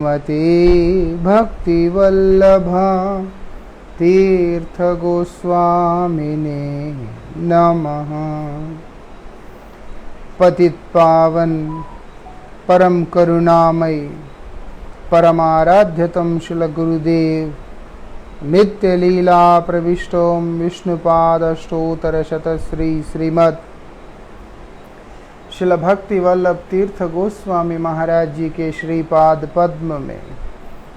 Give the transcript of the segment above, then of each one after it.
मते भक्तिवल्लभा तीर्थ गोस्वामिने नमः। पतित पावन परम करुणामय परमाराध्यतम श्रील गुरुदेव नित्य लीला प्रविष्टोम विष्णुपादष्टोत्तर शतश्री श्रीमद श्रील भक्ति वल्लभ तीर्थ गोस्वामी महाराज जी के श्रीपाद पद्म में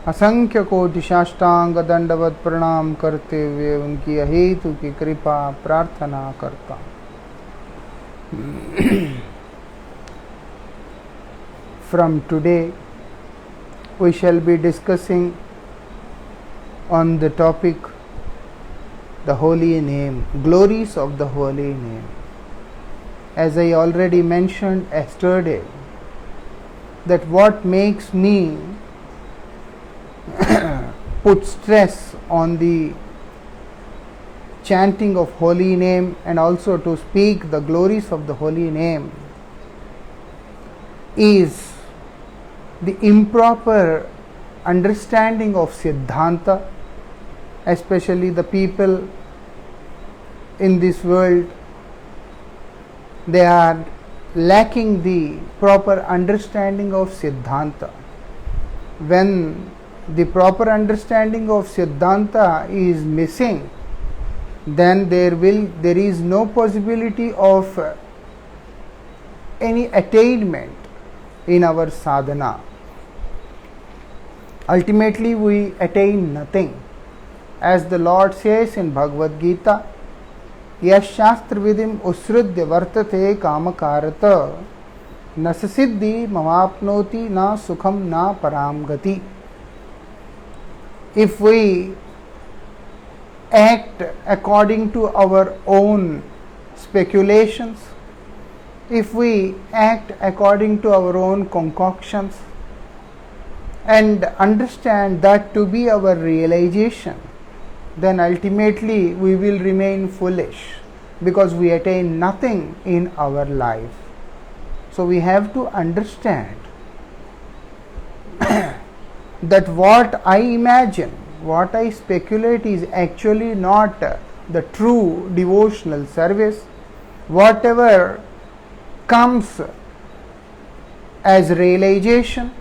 असंख्य कोटि साष्टांग दंडवत प्रणाम करते हुए उनकी अहेतु की कृपा प्रार्थना करता हूँ। From today we shall be discussing on the topic the holy name, glories of the holy name. As I already mentioned yesterday, that what makes me put stress on the chanting of holy name and also to speak the glories of the holy name is the improper understanding of Siddhanta, especially the people in this world. They are lacking the proper understanding of Siddhanta. When the proper understanding of Siddhanta is missing, then there is no possibility of any attainment in our sadhana. Ultimately we attain nothing. As the Lord says in Bhagavad Gita, यश शास्त्र विधिम उत्सृज्य वर्तते कामकारत न सिद्धि मवाप्नोति न सुखम न पराम गति. If we act according to our own speculations, if we act according to our own concoctions and understand that to be our realization, then ultimately we will remain foolish because we attain nothing in our life. So we have to understand that what I imagine, what I speculate is actually not the true devotional service. Whatever comes as realization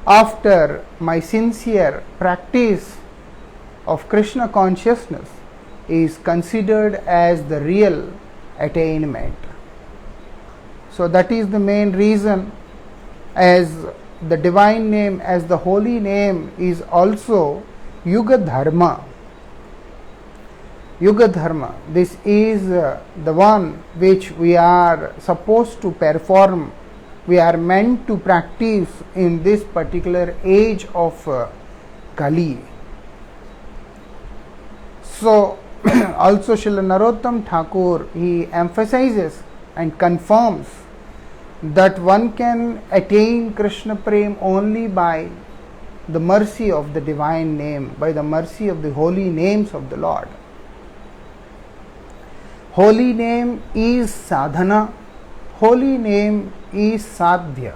after my sincere practice of Krishna consciousness is considered as the real attainment. So that is the main reason, as the divine name, as the holy name is also Yuga Dharma. Yuga Dharma, this is the one which we are supposed to perform. We are meant to practice in this particular age of Kali. So also Srila Narottam Thakur, he emphasizes and confirms that one can attain Krishna Prem only by the mercy of the divine name, by the mercy of the holy names of the Lord. Holy name is sadhana. Holy name is sadhya.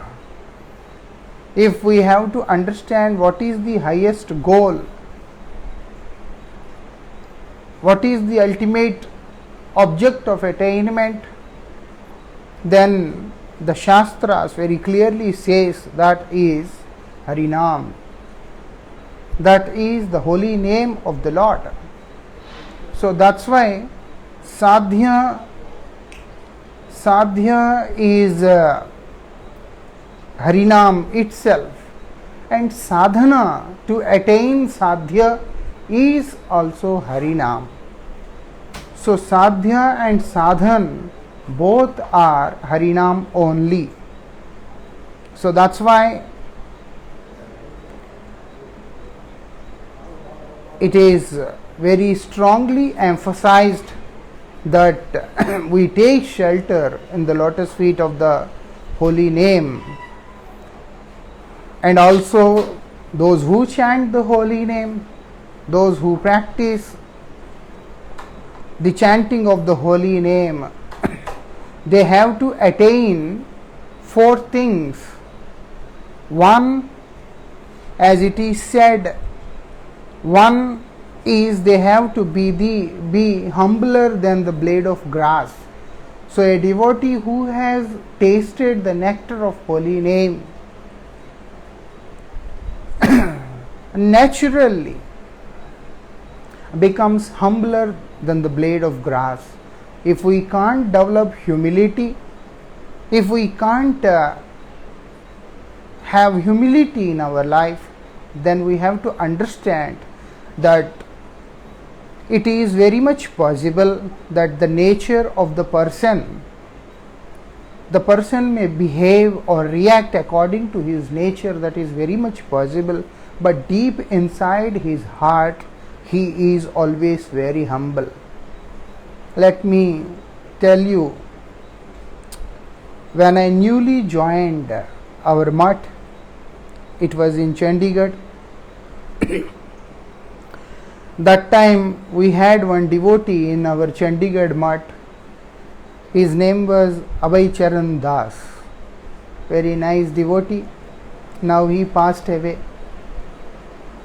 If we have to understand what is the highest goal, what is the ultimate object of attainment, then the Shastras very clearly says that is Harinam. That is the holy name of the Lord. So that's why sadhya is Harinam itself, and sadhana, to attain sadhya, is also Harinam. So sadhya and sadhan both are Harinam only. So that's why it is very strongly emphasized that we take shelter in the lotus feet of the holy name, and also those who chant the holy name, those who practice the chanting of the holy name, they have to attain four things One, as it is said, one is they have to be humbler than the blade of grass. So a devotee who has tasted the nectar of holy name naturally becomes humbler than the blade of grass. If we can't develop humility, if we can't have humility in our life, then we have to understand that it is very much possible that the nature of the person may behave or react according to his nature. That is very much possible, but deep inside his heart he is always very humble. Let me tell you, when I newly joined our mutt, it was in Chandigarh. That time we had one devotee in our Chandigarh mutt. His name was Abhay Charan Das. Very nice devotee. Now he passed away.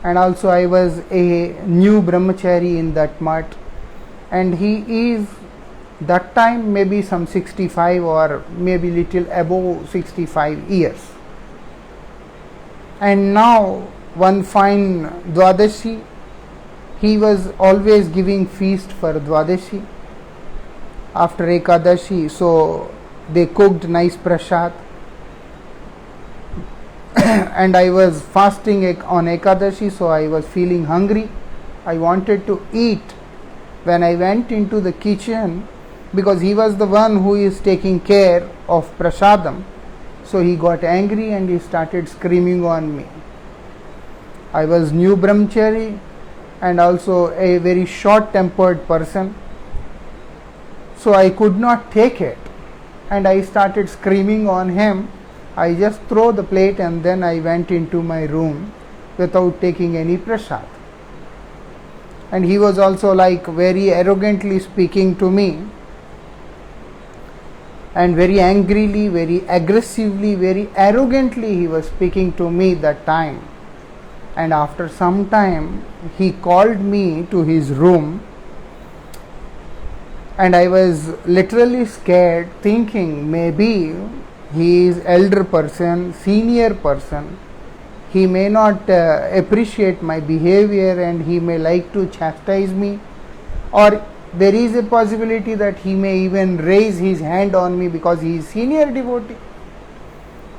And also I was a new brahmachari in that mutt. And he is that time maybe some 65 or maybe little above 65 years. And now one fine Dwadashi, he was always giving feast for Dwadashi after Ekadashi, so they cooked nice prasad. And I was fasting on Ekadashi, so I was feeling hungry. I wanted to eat. When I went into the kitchen, because he was the one who is taking care of prasadam, so he got angry and he started screaming on me. I was new brahmachari and also a very short-tempered person, so I could not take it and I started screaming on him. I just threw the plate and then I went into my room without taking any prasad. And he was also like very arrogantly speaking to me, and very angrily, very aggressively, very arrogantly he was speaking to me that time. And after some time he called me to his room, and I was literally scared, thinking maybe he is elder person, senior person, he may not appreciate my behavior and he may like to chastise me, or there is a possibility that he may even raise his hand on me because he is senior devotee.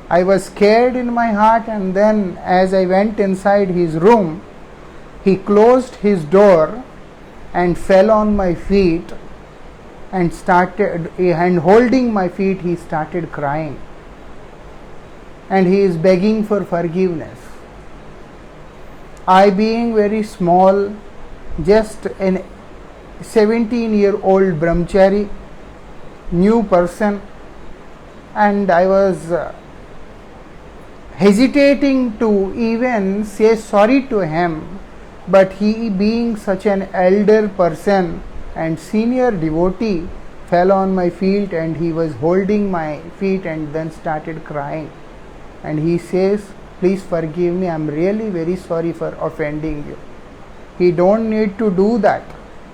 I was scared in my heart, and then as I went inside his room, he closed his door and fell on my feet and holding my feet, he started crying. And he is begging for forgiveness. I, being very small, just a 17-year-old brahmachari, new person, and I was hesitating to even say sorry to him, but he, being such an elder person and senior devotee, fell on my feet and he was holding my feet and then started crying. And he says, "Please forgive me, I am really very sorry for offending you." He don't need to do that,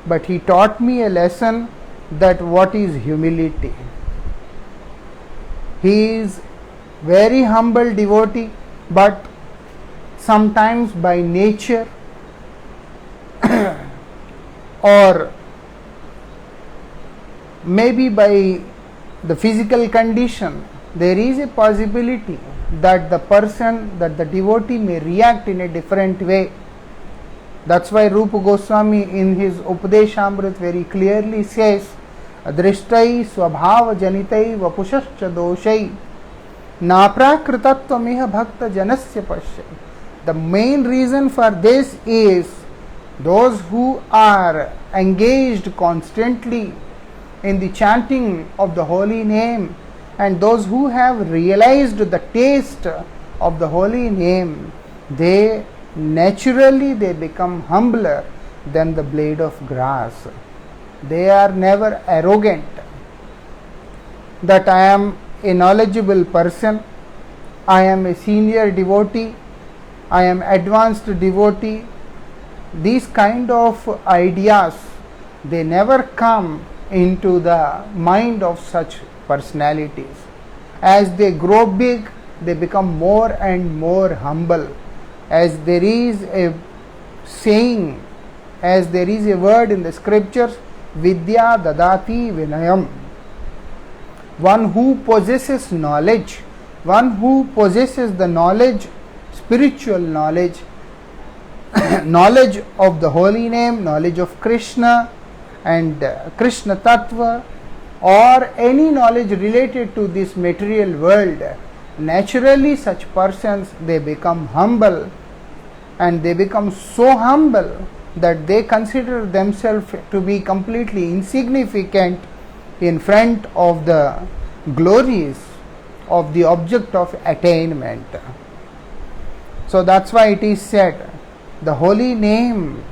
but he taught me a lesson that what is humility. He is very humble devotee, but sometimes by nature or maybe by the physical condition, there is a possibility that the devotee may react in a different way. That's why Rupa Goswami in his Upadeshamrit very clearly says, "Drishtai swabhava janitai vapushascha doshai naprakritatvamiha bhakta janasya pasya." The main reason for this is those who are engaged constantly in the chanting of the holy name and those who have realized the taste of the holy name, they naturally become humbler than the blade of grass. They are never arrogant that I am a knowledgeable person, I am a senior devotee, I am advanced devotee. These kind of ideas, they never come into the mind of such personalities. As they grow big, they become more and more humble. As there is a saying, as there is a word in the scriptures, Vidya dadati vinayam. One who possesses knowledge, one who possesses the knowledge, spiritual knowledge, knowledge of the holy name, knowledge of Krishna and Krishna Tattva, or any knowledge related to this material world, naturally such persons, they become humble, and they become so humble that they consider themselves to be completely insignificant in front of the glories of the object of attainment. So that's why it is said, the holy name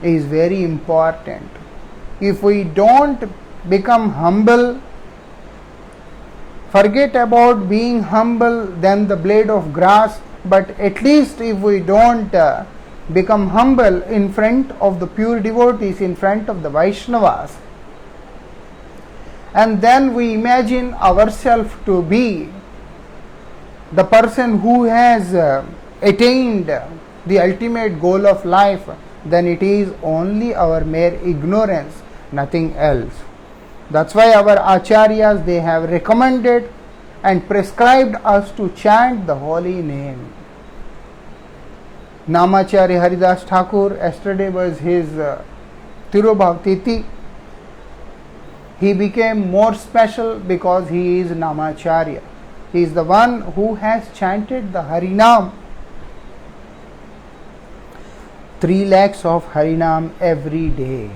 is very important. If we don't become humble, forget about being humble than the blade of grass, but at least if we don't become humble in front of the pure devotees, in front of the Vaishnavas, and then we imagine ourselves to be the person who has attained the ultimate goal of life, then it is only our mere ignorance, nothing else. That's why our acharyas, they have recommended and prescribed us to chant the holy name. Namacharya Haridas Thakur, yesterday was his Tirobhav Tithi. He became more special because he is Namacharya. He is the one who has chanted the Harinam, 3 lakhs of Harinam every day.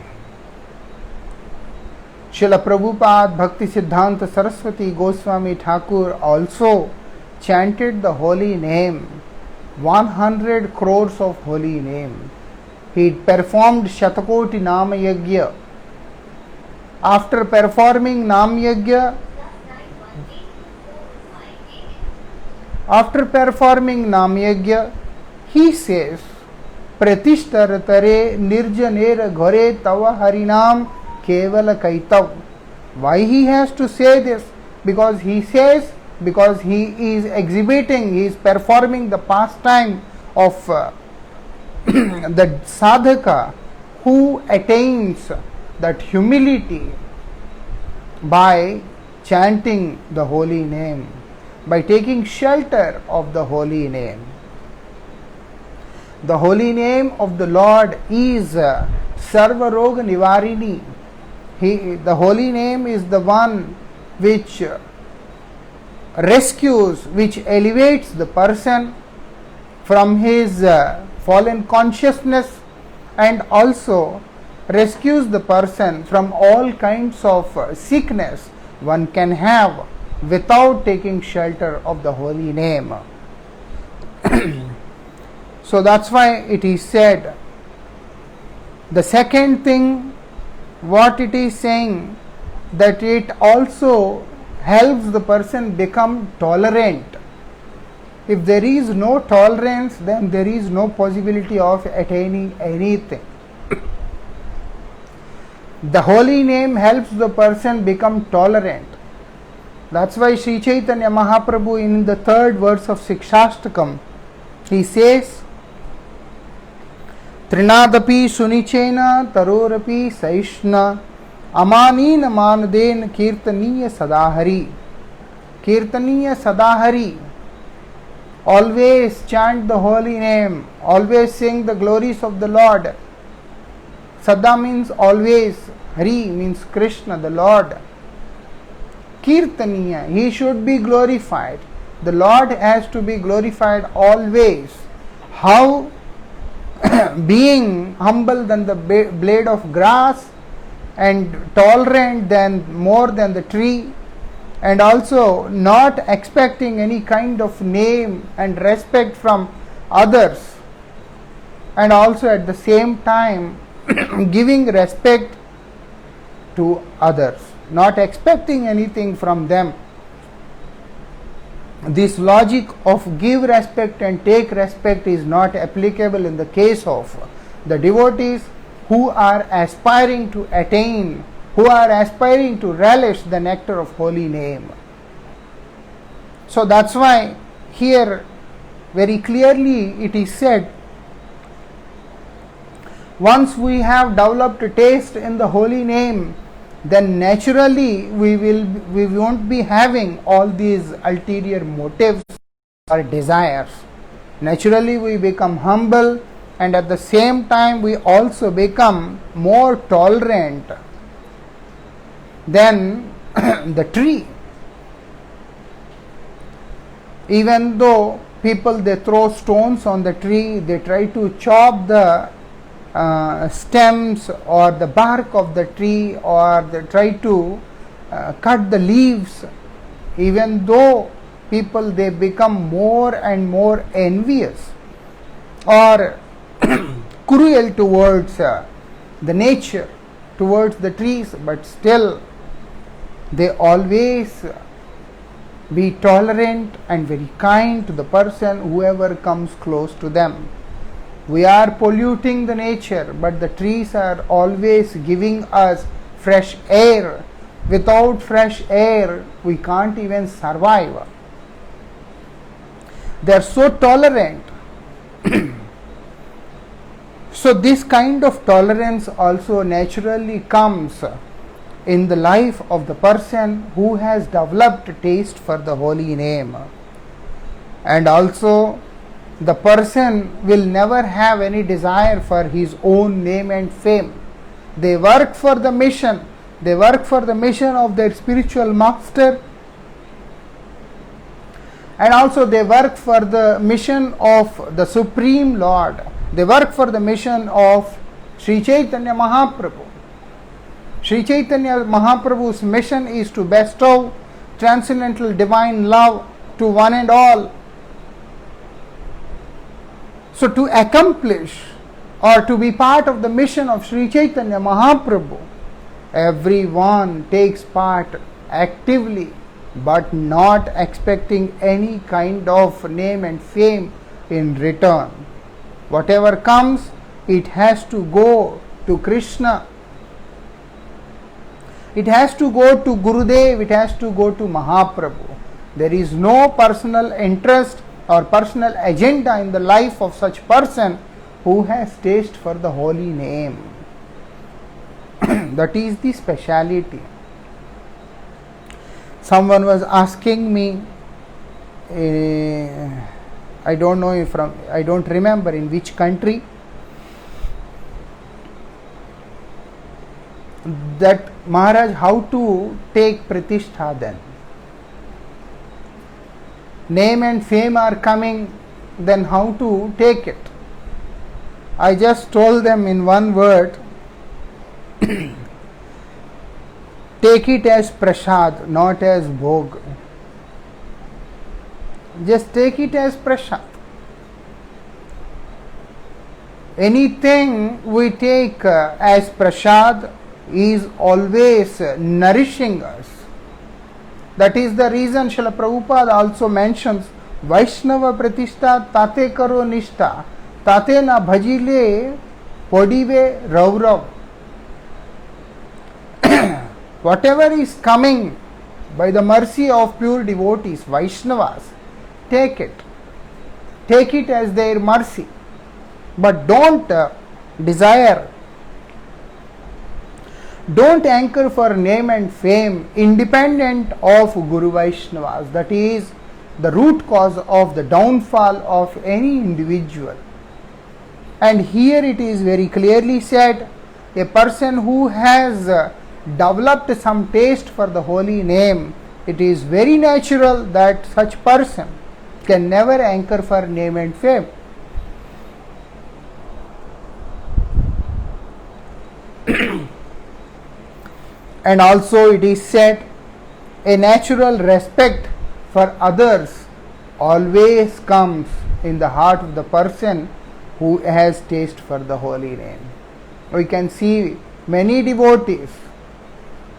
Srila Prabhupada Bhakti Siddhanta Saraswati Goswami Thakur also chanted the holy name, 100 crores of holy name. He performed Shatakoti Nama Yajna. After performing Nam Yajna, he says, Pratishtara tare nirjanera ghare tava harinam kevala kaitav. Why he has to say this? Because he says, because he is exhibiting, he is performing the pastime of the sadhaka who attains that humility by chanting the holy name, by taking shelter of the holy name. The holy name of the Lord is Sarva Roga Nivarini. The holy name is the one which rescues, which elevates the person from his fallen consciousness, and also rescues the person from all kinds of sickness one can have without taking shelter of the holy name. So that's why it is said. The second thing, what it is saying, that it also helps the person become tolerant. If there is no tolerance, then there is no possibility of attaining anything. The holy name helps the person become tolerant. That's why Sri Chaitanya Mahaprabhu, in the 3rd verse of Sikshastakam, he says, Trinadapi sunichena tarorapi saishna amanina manadena kirtaniya sadahari. Kirtaniya sadahari. Always chant the holy name, always sing the glories of the Lord. Sada means always, Hari means Krishna, the Lord. Kirtaniya, he should be glorified. The Lord has to be glorified always. How? Being humble than the blade of grass, and tolerant than more than the tree, and also not expecting any kind of name and respect from others, and also at the same time giving respect to others, not expecting anything from them. this logic of give respect and take respect is not applicable in the case of the devotees who are aspiring to attain, who are aspiring to relish the nectar of holy name. So that's why here very clearly it is said, once we have developed a taste in the holy name, then naturally we won't be having all these ulterior motives or desires. Naturally we become humble, and at the same time we also become more tolerant than the tree. Even though people, they throw stones on the tree, they try to chop the stems or the bark of the tree, or they try to cut the leaves, even though people, they become more and more envious or cruel towards the nature, towards the trees, but still they always be tolerant and very kind to the person, whoever comes close to them. We are polluting the nature, but the trees are always giving us fresh air. Without fresh air, we can't even survive. They are so tolerant. So this kind of tolerance also naturally comes in the life of the person who has developed taste for the holy name. And also the person will never have any desire for his own name and fame. They work for the mission. They work for the mission of their spiritual master, and also they work for the mission of the Supreme Lord. They work for the mission of Sri Chaitanya Mahaprabhu. Sri Chaitanya Mahaprabhu's mission is to bestow transcendental divine love to one and all. So to accomplish or to be part of the mission of Sri Chaitanya Mahaprabhu, everyone takes part actively, but not expecting any kind of name and fame in return. Whatever comes, it has to go to Krishna. It has to go to Gurudev, it has to go to Mahaprabhu. There is no personal interest or personal agenda in the life of such person who has taste for the holy name. That is the speciality. Someone was asking me, I don't know if I don't remember in which country, that Maharaj, how to take pratishtha then? Name and fame are coming, then how to take it? I just told them in one word, take it as prasad, not as bhog. Just take it as prasad. Anything we take as prasad is always nourishing us. That is the reason Srila Prabhupada also mentions Vaishnava Pratishtha tate karo nishta, tate na bhajile podive raurav. Whatever is coming by the mercy of pure devotees, Vaishnavas, take it. Take it as their mercy. But don't desire, don't anchor for name and fame independent of Guru Vaishnavas. That is the root cause of the downfall of any individual. And here it is very clearly said, a person who has developed some taste for the holy name, it is very natural that such person can never anchor for name and fame. And also it is said, a natural respect for others always comes in the heart of the person who has taste for the holy name. We can see many devotees,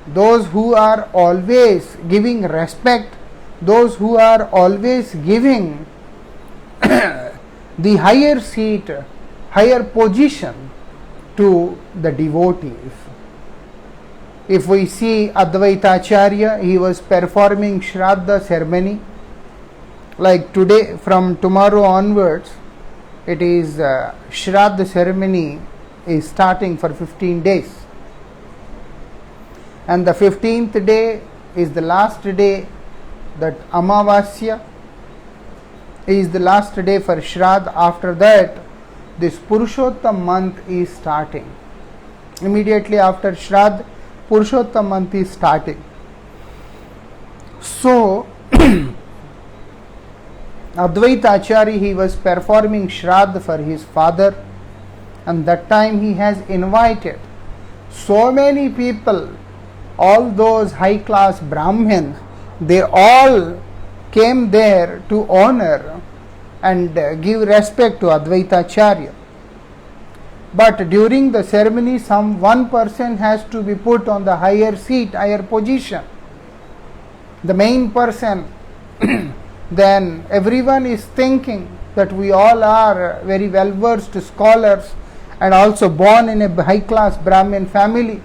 those who are always giving respect those who are always giving the higher seat, higher position to the devotees. If we see Advaita Acharya, he was performing Shraddha ceremony. Like today, from tomorrow onwards, it is Shraddha ceremony is starting for 15 days. And the 15th day is the last day, that Amavasya is the last day for Shraddha. After that, this Purushottam month is starting. Immediately after Shraddha, Purushottam month is starting. So, Advaita Acharya, he was performing Shraddha for his father, and that time he has invited so many people, all those high class Brahmins, they all came there to honor and give respect to Advaita Acharya. But during the ceremony, some one person has to be put on the higher seat, higher position, the main person. Then everyone is thinking that we all are very well versed scholars and also born in a high class Brahmin family.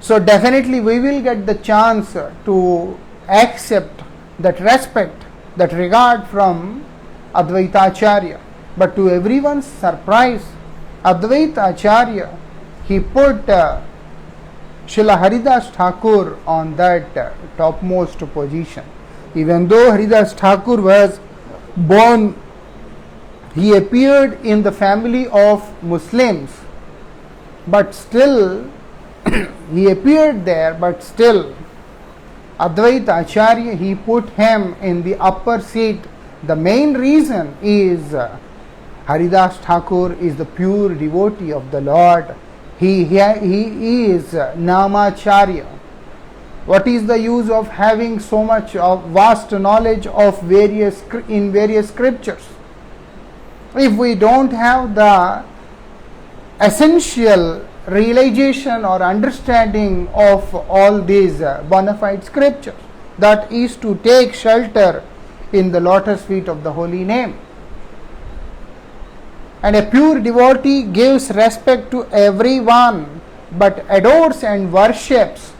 So definitely we will get the chance to accept that respect, that regard from Advaita Acharya. But to everyone's surprise, Advaita Acharya, he put Srila Haridas Thakur on that topmost position. Even though Haridas Thakur was born, he appeared in the family of Muslims, but still he appeared there, but still Advaita Acharya, he put him in the upper seat. The main reason is Haridas Thakur is the pure devotee of the Lord. He is Namacharya. What is the use of having so much of vast knowledge of various scriptures if we don't have the essential realization or understanding of all these bona fide scriptures? That is to take shelter in the lotus feet of the holy name. And a pure devotee gives respect to everyone, but adores and worships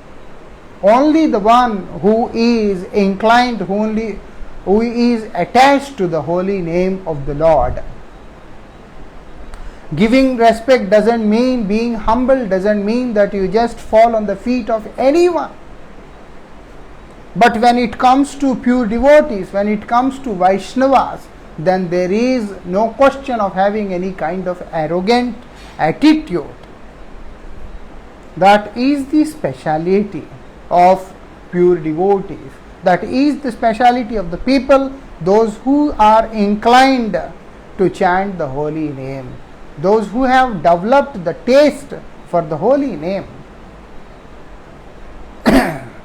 only the one who is inclined, who is attached to the holy name of the Lord. Giving respect doesn't mean being humble, doesn't mean that you just fall on the feet of anyone. But when it comes to pure devotees, when it comes to Vaishnavas, then there is no question of having any kind of arrogant attitude. That is the speciality of pure devotees. That is the speciality of the people, those who are inclined to chant the holy name, those who have developed the taste for the holy name.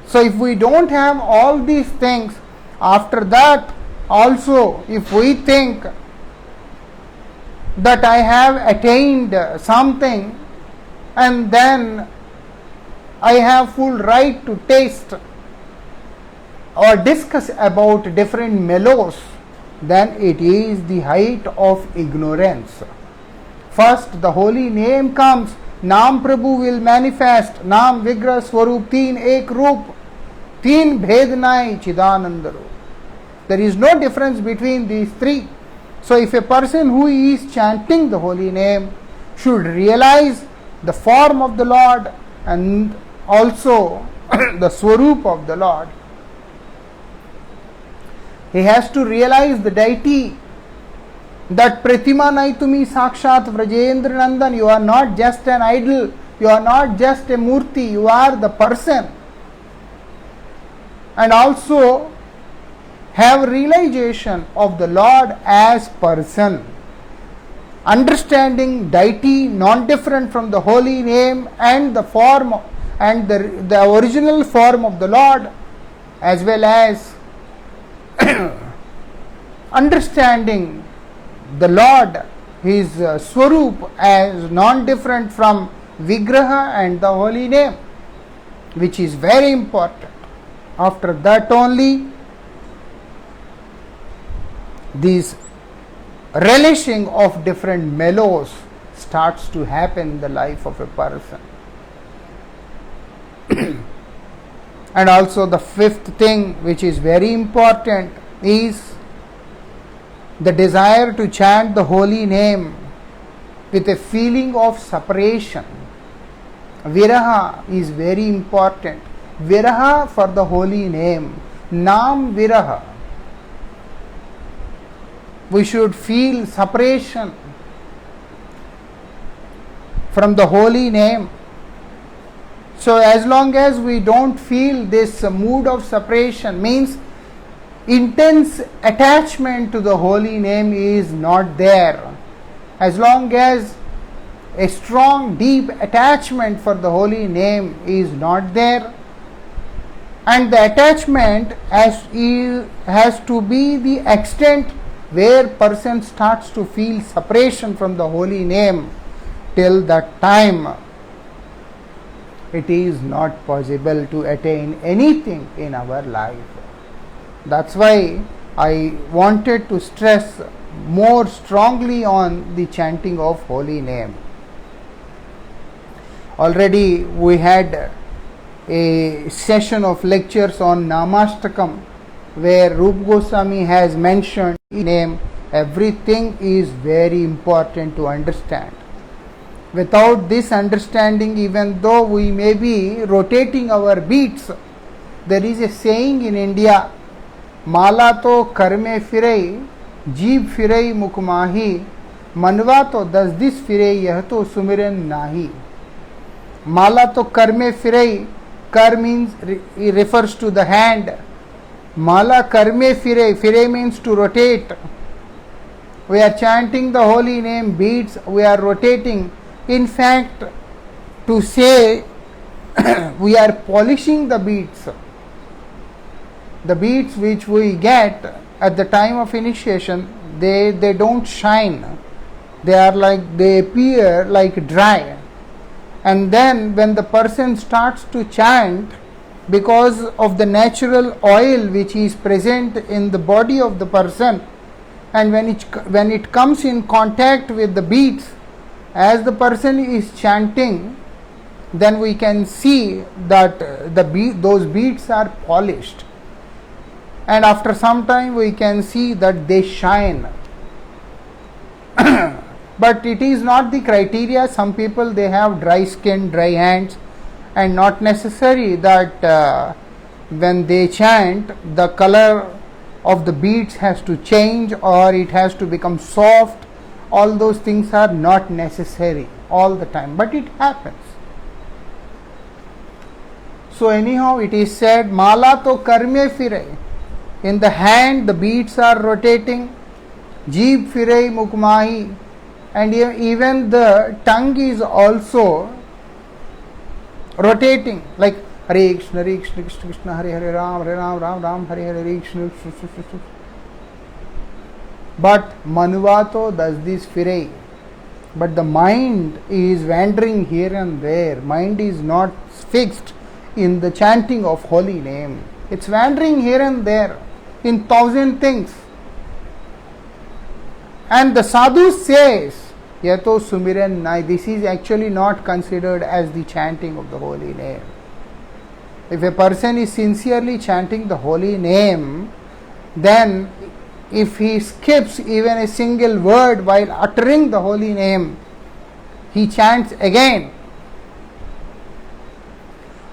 So if we don't have all these things, after that also if we think that I have attained something and then I have full right to taste or discuss about different mellows, then it is the height of ignorance. First the holy name comes, Naam Prabhu will manifest, Naam Vigrah Swarup Teen Ek Roop, Teen Bhed Nai Chidananda Roop. There is no difference between these three. So if a person who is chanting the holy name should realize the form of the Lord and also the Swarup of the Lord, he has to realize the deity, that Pratima Naitumi Sakshat Vrajendra Nandan, you are not just an idol, you are not just a murti, you are the person. And also have realization of the Lord as person, understanding deity non-different from the holy name and the form and the original form of the Lord, as well as understanding the Lord, his Swarup as non-different from Vigraha and the holy name, which is very important. After that only, these relishing of different mellows starts to happen in the life of a person. And also the fifth thing, which is very important, is the desire to chant the holy name with a feeling of separation. Viraha is very important. Viraha for the holy name. Nam Viraha. We should feel separation from the holy name. So as long as we don't feel this mood of separation, means intense attachment to the holy name is not there. As long as a strong, deep attachment for the holy name is not there, and the attachment has to be the extent where person starts to feel separation from the holy name, till that time it is not possible to attain anything in our life. That's why I wanted to stress more strongly on the chanting of holy name. Already we had a session of lectures on Namastakam, where Rupa Goswami has mentioned name. Everything is very important to understand. Without this understanding, even though we may be rotating our beats, there is a saying in India, Mala to karme firai, jeeb firai mukmahi, manva to das dis firai, yah to sumiran nahi. Mala to karme firai, kar means refers to the hand. Mala karme firai, firai means to rotate. We are chanting the holy name, beats, we are rotating. In fact, to say we are polishing the beads which we get at the time of initiation, they don't shine. They appear like dry. And then when the person starts to chant, because of the natural oil which is present in the body of the person, and when it comes in contact with the beads, as the person is chanting, then we can see that those beads are polished, and after some time we can see that they shine. But it is not the criteria. Some people, they have dry skin, dry hands, and not necessary that when they chant, the color of the beads has to change or it has to become soft. All those things are not necessary all the time, but it happens. So anyhow, it is said, Mala to karme firai. In the hand, the beads are rotating. Jeeb firai mukmahi. And even the tongue is also rotating, like Hare Krishna, Krishna Krishna, Hare Hare Ram, Ram Ram, Hare Hare Krishna. But Manuvato does this firai. But the mind is wandering here and there. Mind is not fixed in the chanting of holy name. It's wandering here and there in thousand things. And the sadhu says, Yato Sumiran Nai, this is actually not considered as the chanting of the holy name. If a person is sincerely chanting the holy name, then if he skips even a single word while uttering the holy name, he chants again.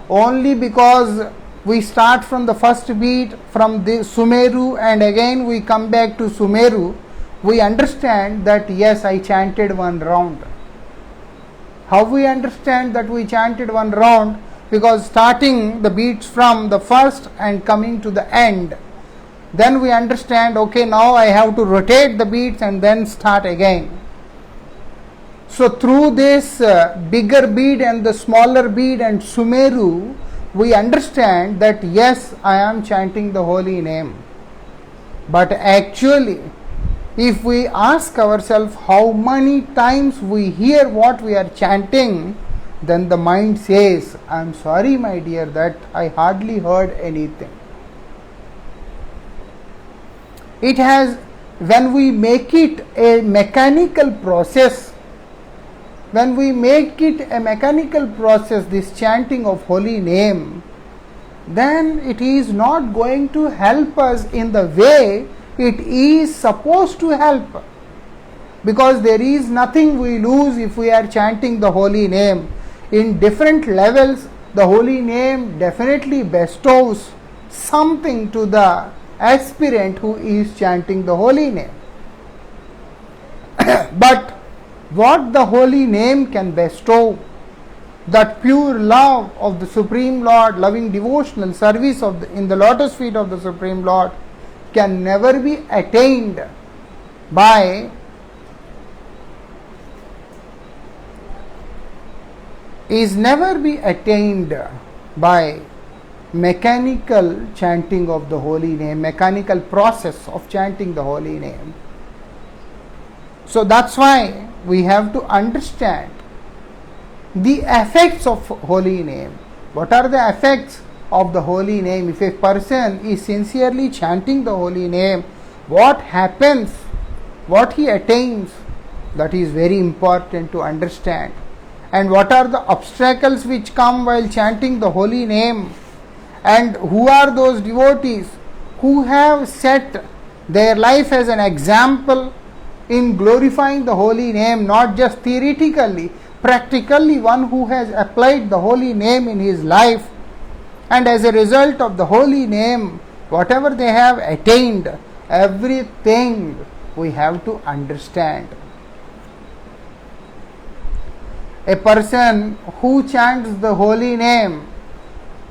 Only because we start from the first beat, from the Sumeru, and again we come back to Sumeru, we understand that yes, I chanted one round. How we understand that we chanted one round? Because starting the beats from the first and coming to the end, then we understand, okay, now I have to rotate the beats and then start again. So through this bigger bead and the smaller bead and Sumeru, we understand that yes, I am chanting the holy name. But actually, if we ask ourselves how many times we hear what we are chanting, then the mind says, I am sorry, my dear, that I hardly heard anything. It has, when we make it a mechanical process, this chanting of holy name, then it is not going to help us in the way it is supposed to help. Because there is nothing we lose if we are chanting the holy name. In different levels, the holy name definitely bestows something to the aspirant who is chanting the holy name. But what the holy name can bestow, that pure love of the Supreme Lord, loving devotional service in the lotus feet of the Supreme Lord, can never be attained by mechanical chanting of the holy name, mechanical process of chanting the holy name. So that's why we have to understand the effects of holy name. What are the effects of the holy name? If a person is sincerely chanting the holy name, what happens, what he attains, that is very important to understand. And what are the obstacles which come while chanting the holy name? And who are those devotees who have set their life as an example in glorifying the holy name, not just theoretically, practically, one who has applied the holy name in his life, and as a result of the holy name, whatever they have attained, everything we have to understand. A person who chants the holy name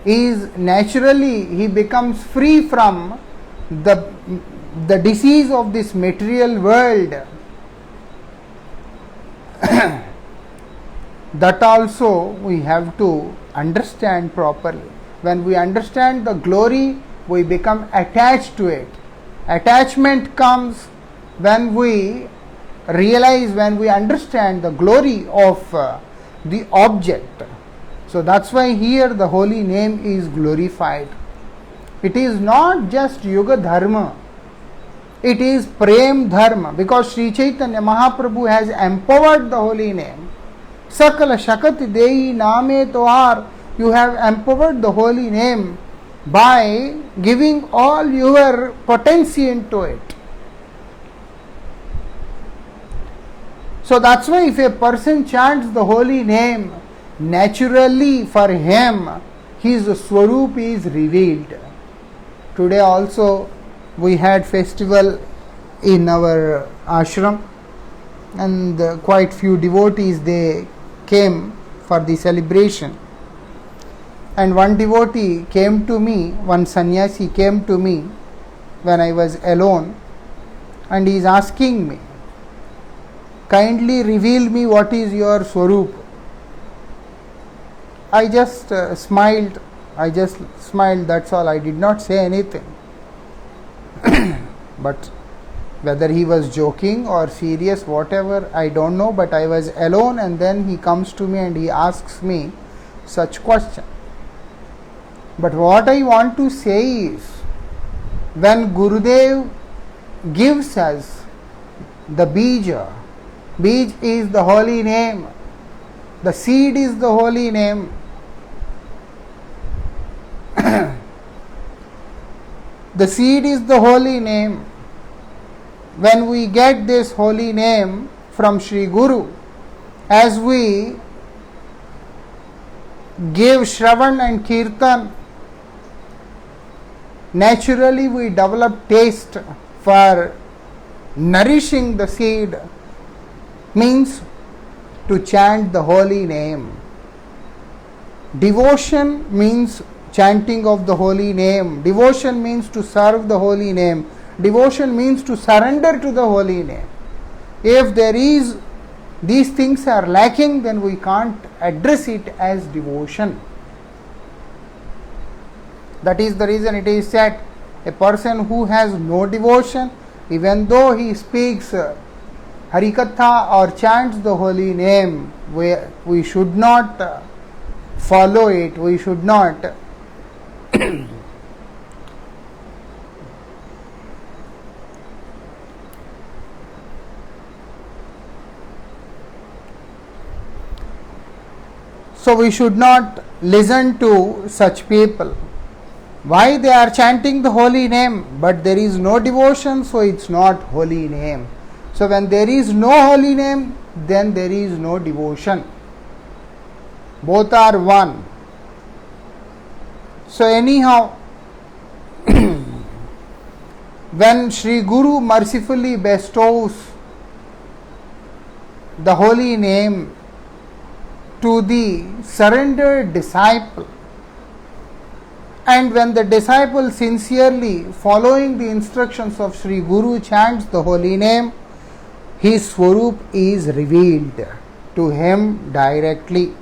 is naturally, he becomes free from the disease of this material world. That also we have to understand properly. When we understand the glory, we become attached to it. Attachment comes when we realize, when we understand the glory of the object. So that's why here the holy name is glorified. It is not just Yuga Dharma, it is Prem Dharma, because Sri Chaitanya Mahaprabhu has empowered the holy name. Sakala Shakati Dei Name Toar, you have empowered the holy name by giving all your potency into it. So that's why if a person chants the holy name, naturally for him, his Swarup is revealed. Today also we had festival in our ashram, and quite few devotees, they came for the celebration. And one devotee came to me, one sannyasi came to me when I was alone, and he is asking me, kindly reveal me what is your Swarup. I just smiled, that's all. I did not say anything. But whether he was joking or serious, whatever, I don't know, but I was alone, and then he comes to me and he asks me such question. But what I want to say is, when Gurudev gives us the bija, bij is the holy name, the seed is the holy name. The seed is the holy name. When we get this holy name from Sri Guru, as we give Shravan and Kirtan, naturally we develop taste for nourishing the seed, means to chant the holy name. Devotion means chanting of the holy name. Devotion means to serve the holy name. Devotion means to surrender to the holy name. If these things are lacking, then we can't address it as devotion. That is the reason it is said, a person who has no devotion, even though he speaks Harikatha or chants the holy name, we should not follow it, we should not So we should not listen to such people. Why? They are chanting the holy name, but there is no devotion, so it's not holy name. So when there is no holy name, then there is no devotion. Both are one. So anyhow, when Sri Guru mercifully bestows the holy name to the surrendered disciple, and when the disciple sincerely following the instructions of Sri Guru chants the holy name, his Swarup is revealed to him directly.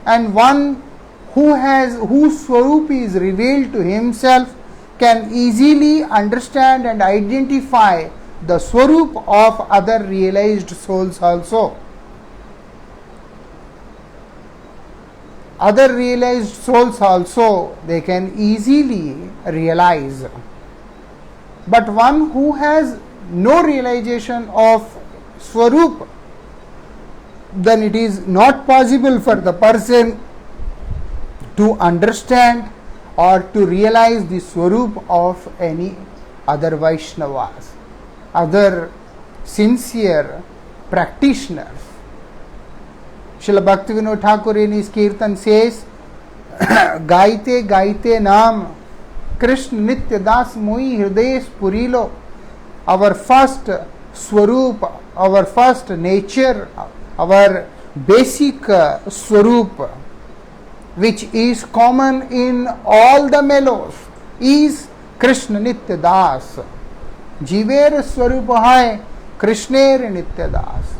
And one whose Swarup is revealed to himself can easily understand and identify the Swarup of other realized souls also. Other realized souls also they can easily realize. But one who has no realization of Swarup, then it is not possible for the person to understand or to realize the Swarup of any other Vaishnavas, other sincere practitioners. Srila Bhaktivinoda Thakur in his Kirtan says, Gaite gaite naam Krishna Nitya Das Moi Hriday Purilo. Our first Swarup, our first nature, our basic Swarup, which is common in all the mellows, is Krishna Nitya Das. Jiver Swarup hai Krishner Nitya Das.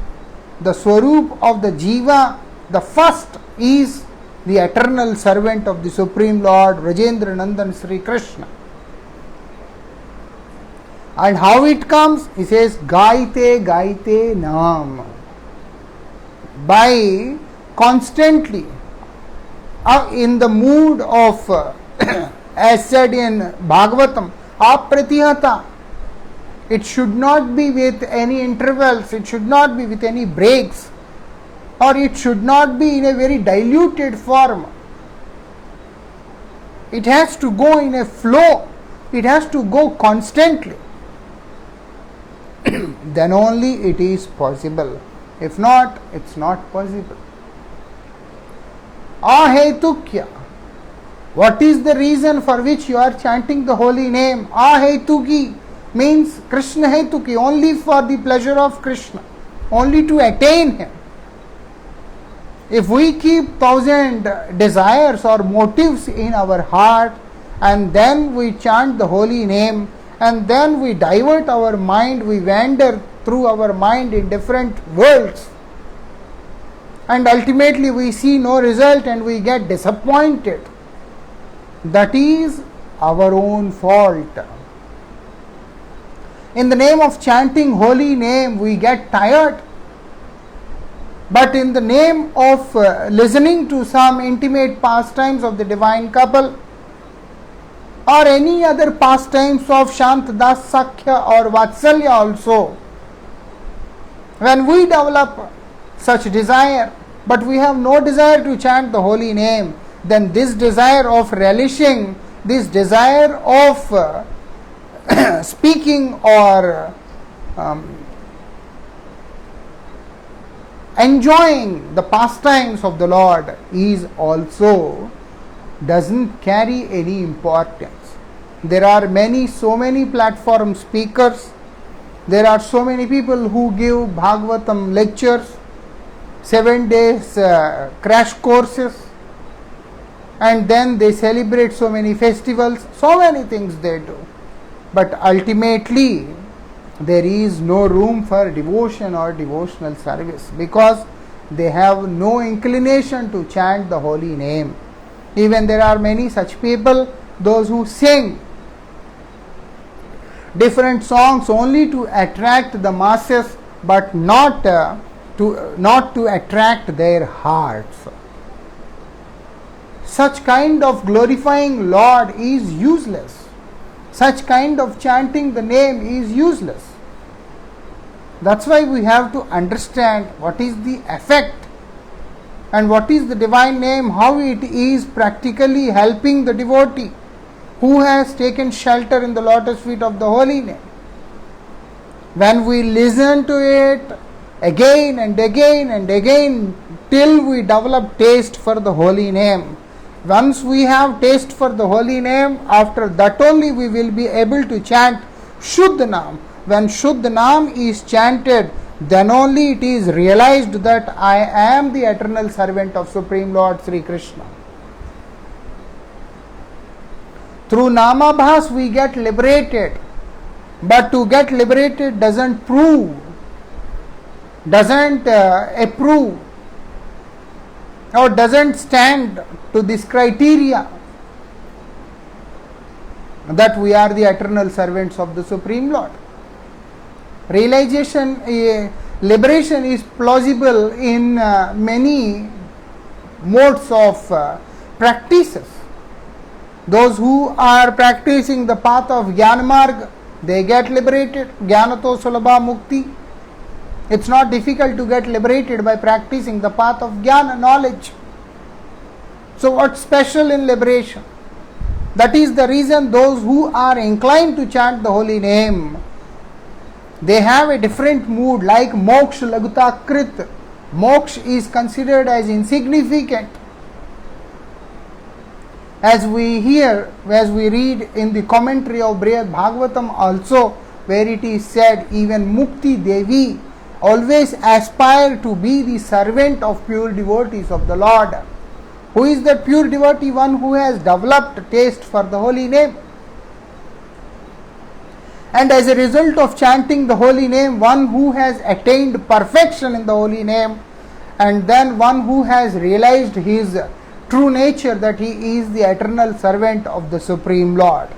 The Swarup of the Jiva, the first, is the eternal servant of the Supreme Lord, Rajendra Nandan Sri Krishna. And how it comes? He says, Gaite gaite naam. By constantly, in the mood of, as said in Bhagavatam, apratihata. It should not be with any intervals, it should not be with any breaks, or it should not be in a very diluted form. It has to go in a flow, it has to go constantly. Then only it is possible. If not, it's not possible. Ahetukya. What is the reason for which you are chanting the holy name? Ahetuki means Krishna Hetuki, only for the pleasure of Krishna, only to attain him. If we keep 1,000 desires or motives in our heart, and then we chant the holy name, and then we divert our mind, we wander through our mind in different worlds, and ultimately we see no result and we get disappointed, that is our own fault. In the name of chanting holy name, we get tired. But in the name of listening to some intimate pastimes of the divine couple, or any other pastimes of Shantadas, Sakhya or Vatsalya also, when we develop such desire, but we have no desire to chant the holy name, then this desire of relishing, this desire of speaking or enjoying the pastimes of the Lord is also doesn't carry any importance. There are so many platform speakers. There are so many people who give Bhagavatam lectures, 7 days crash courses, and then they celebrate so many festivals, so many things they do. But ultimately, there is no room for devotion or devotional service, because they have no inclination to chant the holy name. Even there are many such people, those who sing different songs only to attract the masses, but not to attract their hearts. Such kind of glorifying Lord is useless. Such kind of chanting the name is useless. That's why we have to understand what is the effect And what is the divine name? How it is practically helping the devotee who has taken shelter in the lotus feet of the holy name. When we listen to it again and again and again till we develop taste for the holy name. Once we have taste for the holy name, after that only we will be able to chant Shuddha Nam. When Shuddha Nam is chanted, then only it is realized that I am the eternal servant of Supreme Lord Sri Krishna. Through Namabhas we get liberated, but to get liberated doesn't approve or doesn't stand to this criteria that we are the eternal servants of the Supreme Lord. Realization, liberation is plausible in many modes of practices. Those who are practicing the path of Jnana Marga, they get liberated. Jnanato Sulabha Mukti. It's not difficult to get liberated by practicing the path of Jnana, knowledge. So what's special in liberation? That is the reason those who are inclined to chant the holy name, they have a different mood, like moksha laguta krit. Moksha is considered as insignificant. As we read in the commentary of Brihad Bhagavatam also, where it is said, even Mukti Devi always aspire to be the servant of pure devotees of the Lord. Who is that pure devotee? One who has developed taste for the holy name. And as a result of chanting the holy name, one who has attained perfection in the holy name, and then one who has realized his true nature, that he is the eternal servant of the Supreme Lord.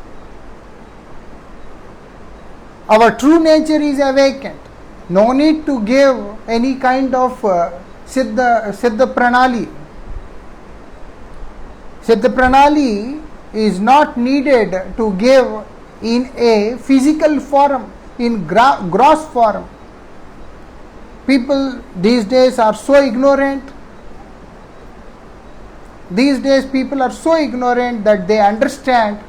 Our true nature is awakened. No need to give any kind of Siddha Pranali. Siddha Pranali is not needed to give in a physical form, in gross form. People these days are so ignorant. These days people are so ignorant that they understand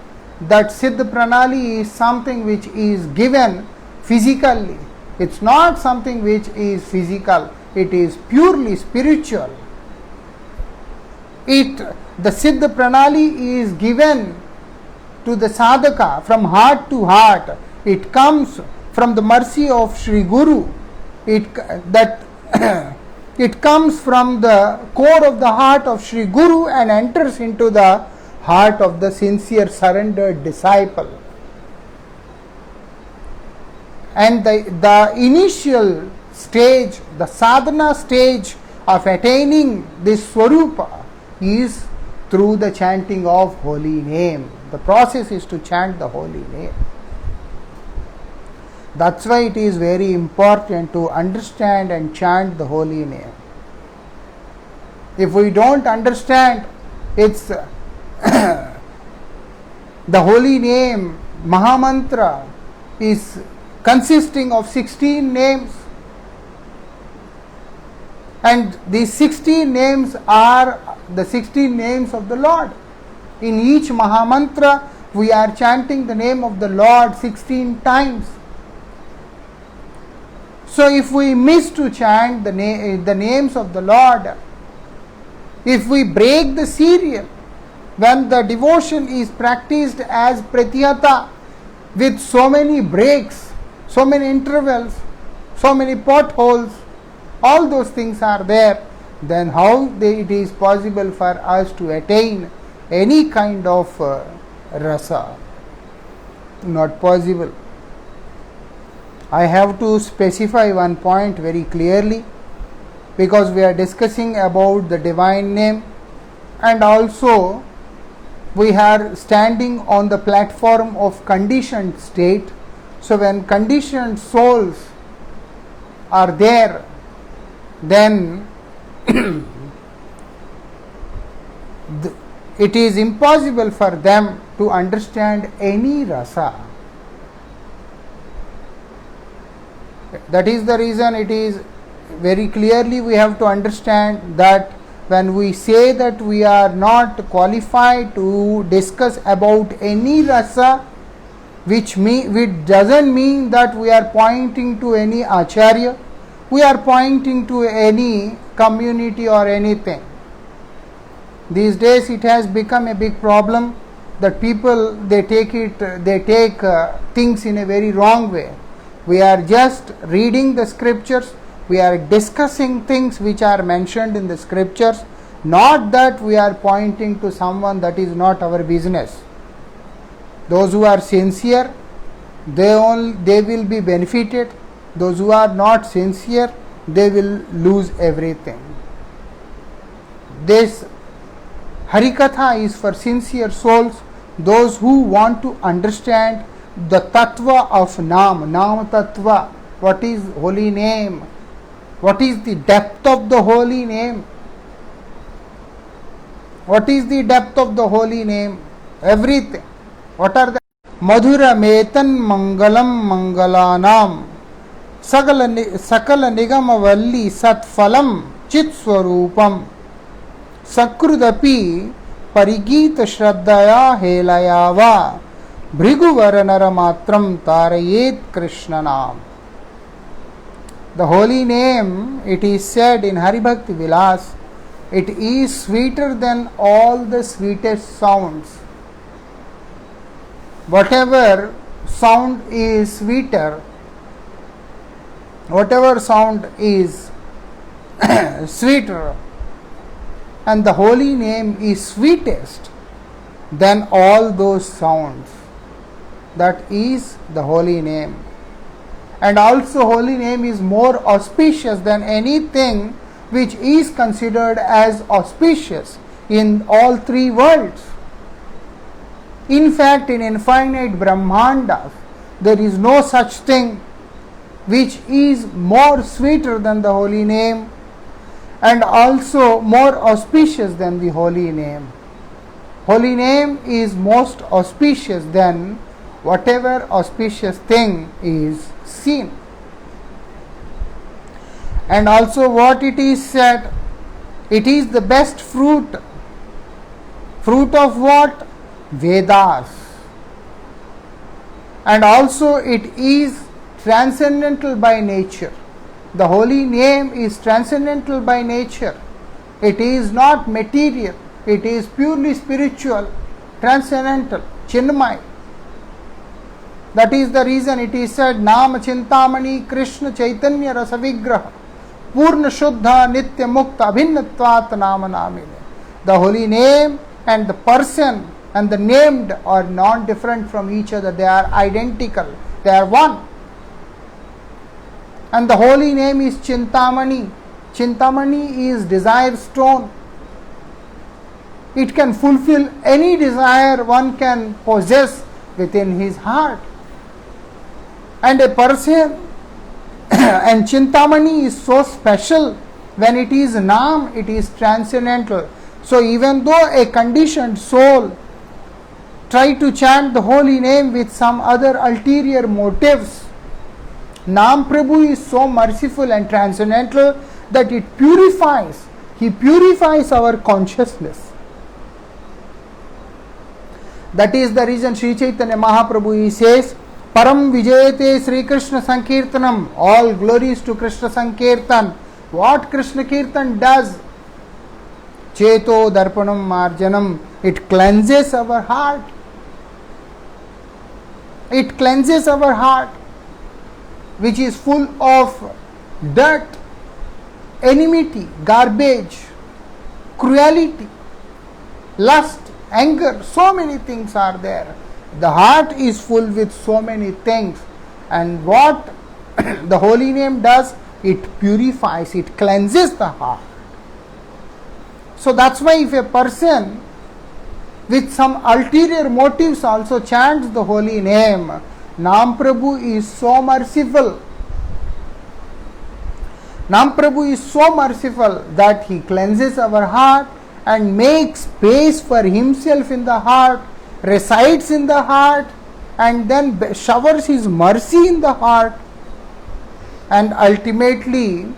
that Siddha Pranali is something which is given physically. It's not something which is physical. It is purely spiritual. The Siddha Pranali is given to the sadhaka from heart to heart. It comes from the mercy of Sri Guru. It comes from the core of the heart of Sri Guru and enters into the heart of the sincere surrendered disciple. And the initial stage, the sadhana stage of attaining this Swarupa is through the chanting of holy name. The process is to chant the holy name. That's why it is very important to understand and chant the holy name. If we don't understand, it's the holy name, Mahamantra, is consisting of 16 names. And these 16 names are the 16 names of the Lord. In each Mahamantra, we are chanting the name of the Lord 16 times. So if we miss to chant the names of the Lord, if we break the serial, when the devotion is practiced as pratyata, with so many breaks, so many intervals, so many potholes, all those things are there, then how it is possible for us to attain any kind of rasa? Not possible. I have to specify one point very clearly, because we are discussing about the divine name, and also we are standing on the platform of conditioned state. So when conditioned souls are there, then it is impossible for them to understand any rasa. That is the reason it is very clearly we have to understand that when we say that we are not qualified to discuss about any rasa, which doesn't mean that we are pointing to any acharya, we are pointing to any community or anything. These days it has become a big problem that people they take things in a very wrong way. We are just reading the scriptures, we are discussing things which are mentioned in the scriptures, not that we are pointing to someone. That is not our business. Those who are sincere, they will be benefited. Those who are not sincere, they will lose everything. This Harikatha is for sincere souls, those who want to understand the tattva of Nam tattva. What is holy name? What is the depth of the holy name? What is the depth of the holy name? Everything. What are the Madhura Metan Mangalam Mangalanam Sakala Nigamavali Satphalam Chitswarupam Sakrudapi Parigita Shraddaya Helayava Bhriguvaranara Matram Tarayet Krishnanam. The holy name, it is said in Haribhakti Vilas, it is sweeter than all the sweetest sounds. Whatever sound is sweeter, whatever sound is sweeter, and the holy name is sweetest than all those sounds. That is the holy name. And also holy name is more auspicious than anything which is considered as auspicious in all three worlds. In fact, in infinite Brahmandas, there is no such thing which is more sweeter than the holy name and also more auspicious than the holy name. Holy name is most auspicious than whatever auspicious thing is seen. And also what it is said, it is the best fruit. Fruit of what? Vedas. And also it is transcendental by nature. The holy name is transcendental by nature. It is not material. It is purely spiritual, transcendental, Chinmay. That is the reason it is said, Nam Chintamani Krishna Chaitanya Rasa Vigraha Purna Shuddha Nitya Mukta Abhinnatvat Nama Namine. The holy name and the person and the named are non-different from each other. They are identical. They are one. And the holy name is Chintamani. Chintamani is desire stone. It can fulfill any desire one can possess within his heart. And a person and Chintamani is so special. When it is Nam, it is transcendental. So even though a conditioned soul try to chant the holy name with some other ulterior motives, Nam Prabhu is so merciful and transcendental that it purifies. He purifies our consciousness. That is the reason Sri Chaitanya Mahaprabhu, he says, Param Vijayate Sri Krishna Sankirtanam. All glories to Krishna Sankirtan. What Krishna Kirtan does? Cheto Darpanam Marjanam. It cleanses our heart. It cleanses our heart, which is full of dirt, enmity, garbage, cruelty, lust, anger. So many things are there. The heart is full with so many things. And what the holy name does, it purifies, it cleanses the heart. So that's why if a person with some ulterior motives also chants the holy name, Nam Prabhu is so merciful. Nam Prabhu is so merciful that he cleanses our heart and makes space for himself in the heart, resides in the heart, and then showers his mercy in the heart, and ultimately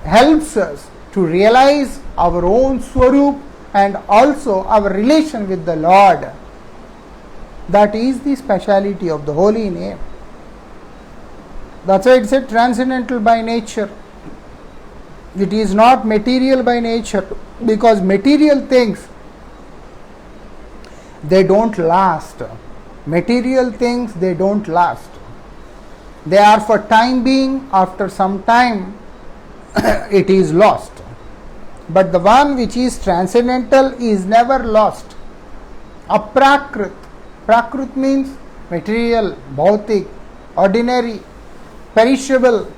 helps us to realize our own Swarup and also our relation with the Lord. That is the speciality of the holy name. That's why it's a transcendental by nature. It is not material by nature, because material things, they don't last. Material things, they don't last. They are for time being. After some time it is lost. But the one which is transcendental is never lost. Aprakrit. Prakrit means material, bhautik, ordinary, perishable.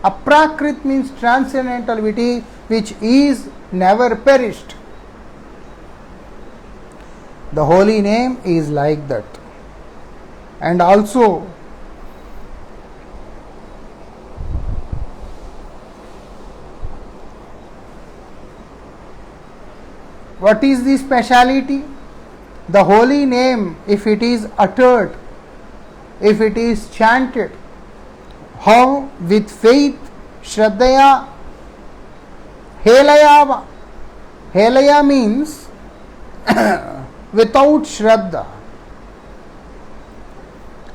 Aprakrit means transcendental, which is never perished. The holy name is like that. And also, what is the speciality? The holy name, if it is uttered, if it is chanted, how? With faith, Shraddhaya, Helaya. Helaya means without Shraddha.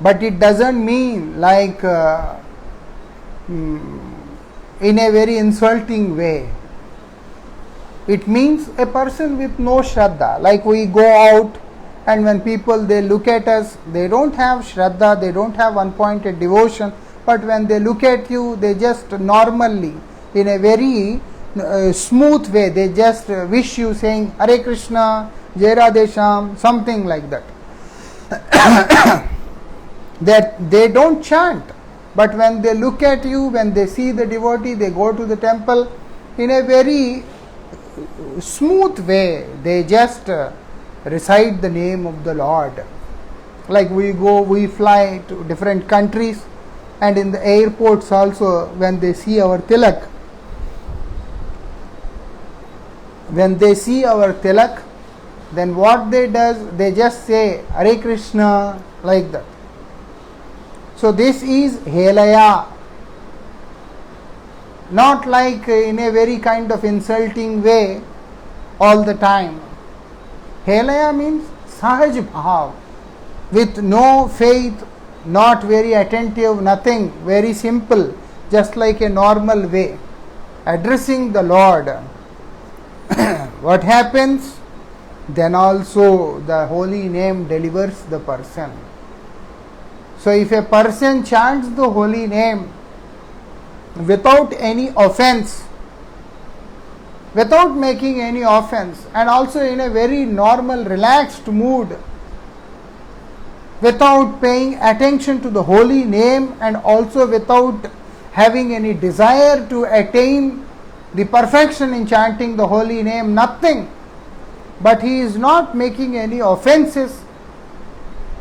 But it doesn't mean like in a very insulting way. It means a person with no Shraddha. Like we go out and when people, they look at us, they don't have Shraddha, they don't have unpointed devotion, but when they look at you, they just normally, in a very smooth way, they just wish you saying Hare Krishna, Jai Radhesham, something like that. That they don't chant, but when they look at you, when they see the devotee, they go to the temple in a very smooth way, they just recite the name of the Lord. Like we fly to different countries, and in the airports also, when they see our tilak, then what they does, they just say Hare Krishna, like that. So this is Helaya, not like in a very kind of insulting way all the time. Helaya means Sahaj Bhav, with no faith, not very attentive, nothing, very simple, just like a normal way, addressing the Lord. What happens? Then also the holy name delivers the person. So if a person chants the holy name without any offense, without making any offense, and also in a very normal, relaxed mood, without paying attention to the holy name, and also without having any desire to attain the perfection in chanting the holy name, nothing, but he is not making any offenses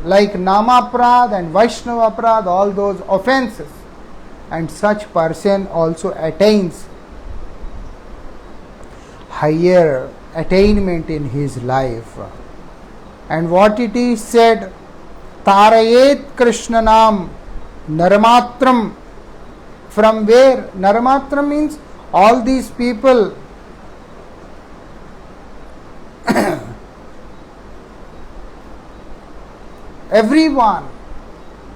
like Namaprad and Vaishnavaprad, all those offenses, and such person also attains higher attainment in his life. And what it is said, Tarayet Krishnanam Naramatram. From where? Naramatram means all these people everyone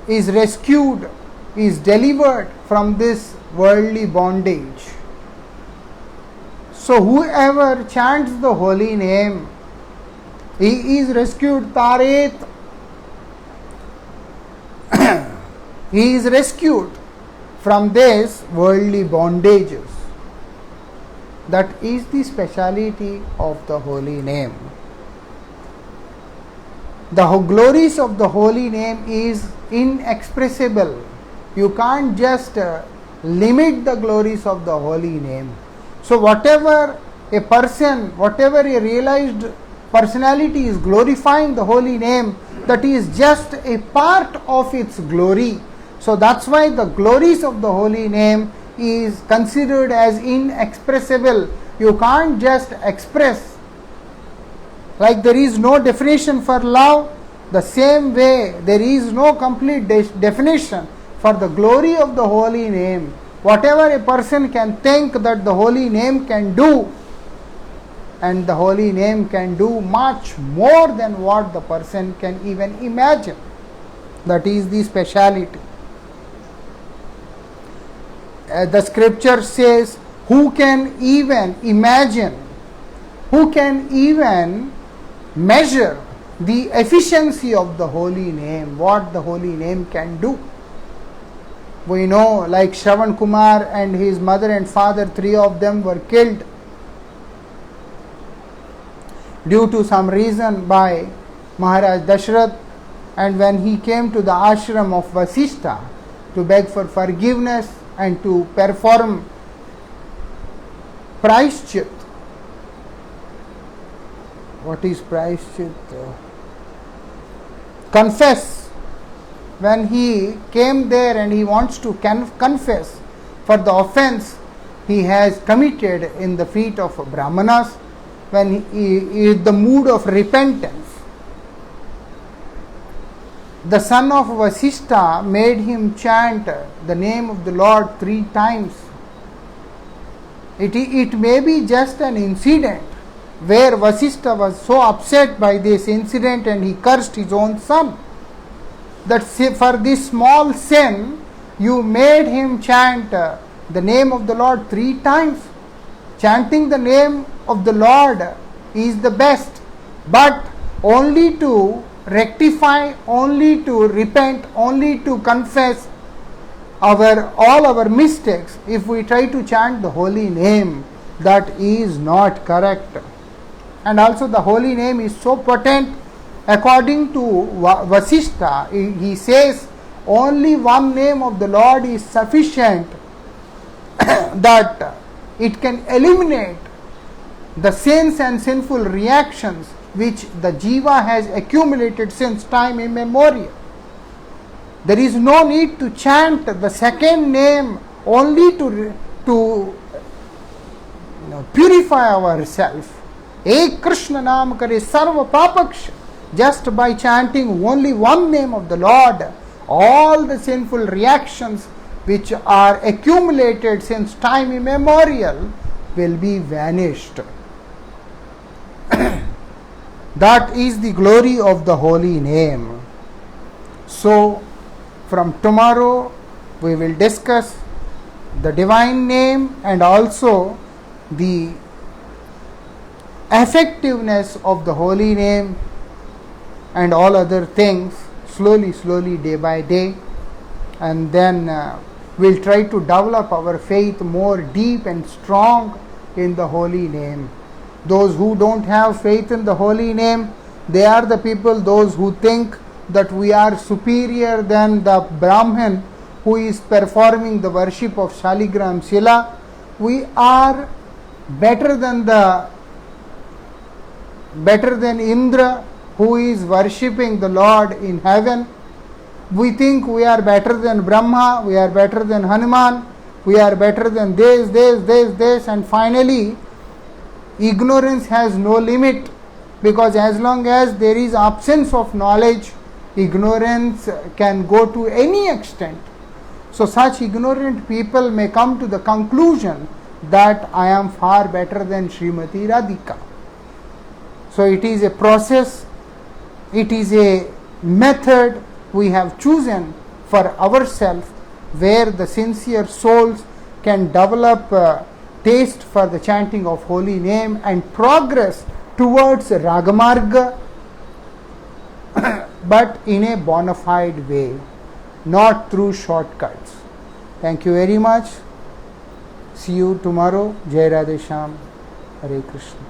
is rescued, is delivered from this worldly bondage. So whoever chants the holy name, he is rescued. Taret, he is rescued from these worldly bondages. That is the speciality of the holy name. The glories of the holy name is inexpressible. You can't just limit the glories of the holy name. So whatever a person, whatever a realized personality is glorifying the holy name, that is just a part of its glory. So that's why the glories of the holy name is considered as inexpressible. You can't just express. Like there is no definition for love, the same way there is no complete definition for the glory of the holy name. whatever a person can think that the holy name can do, and the holy name can do much more than what the person can even imagine. That is the speciality. The scripture says, who can even imagine, who can even measure the efficiency of the holy name, what the holy name can do. We know, like Shravan Kumar and his mother and father, 3 of them were killed due to some reason by Maharaj Dashrath, and when he came to the ashram of Vasishtha to beg for forgiveness and to perform Prayashchit. What is Prayashchit? Confess. When he came there and he wants to confess for the offense he has committed in the feet of Brahmanas, when he is in the mood of repentance, the son of Vasishtha made him chant the name of the Lord 3 times. It may be just an incident where Vasishtha was so upset by this incident and he cursed his own son, that for this small sin you made him chant the name of the Lord 3 times. Chanting the name of the Lord is the best, but only to rectify, only to repent, only to confess all our mistakes. If we try to chant the holy name, that is not correct. And also the holy name is so potent. According to Vasishtha, he says only one name of the Lord is sufficient that it can eliminate the sins and sinful reactions which the jiva has accumulated since time immemorial. There is no need to chant the second name only to purify ourselves. Ek Krishna naam kare sarva papaksh. Just by chanting only one name of the Lord, all the sinful reactions which are accumulated since time immemorial will be vanished. That is the glory of the holy name. So, from tomorrow we will discuss the divine name and also the effectiveness of the holy name and all other things, slowly, day by day. And then we'll try to develop our faith more deep and strong in the holy name. Those who don't have faith in the holy name, they are the people, those who think that we are superior than the Brahmin who is performing the worship of Shaligram Shila. We are better than Indra who is worshipping the Lord in heaven. We think we are better than Brahma, we are better than Hanuman, we are better than this, and finally ignorance has no limit, because as long as there is absence of knowledge, ignorance can go to any extent. So such ignorant people may come to the conclusion that I am far better than Srimati Radhika. So it is a process, it is a method we have chosen for ourselves, where the sincere souls can develop taste for the chanting of holy name and progress towards Ragamarga, but in a bona fide way, not through shortcuts. Thank you very much. See you tomorrow. Jai Radhe Shyam. Hare Krishna.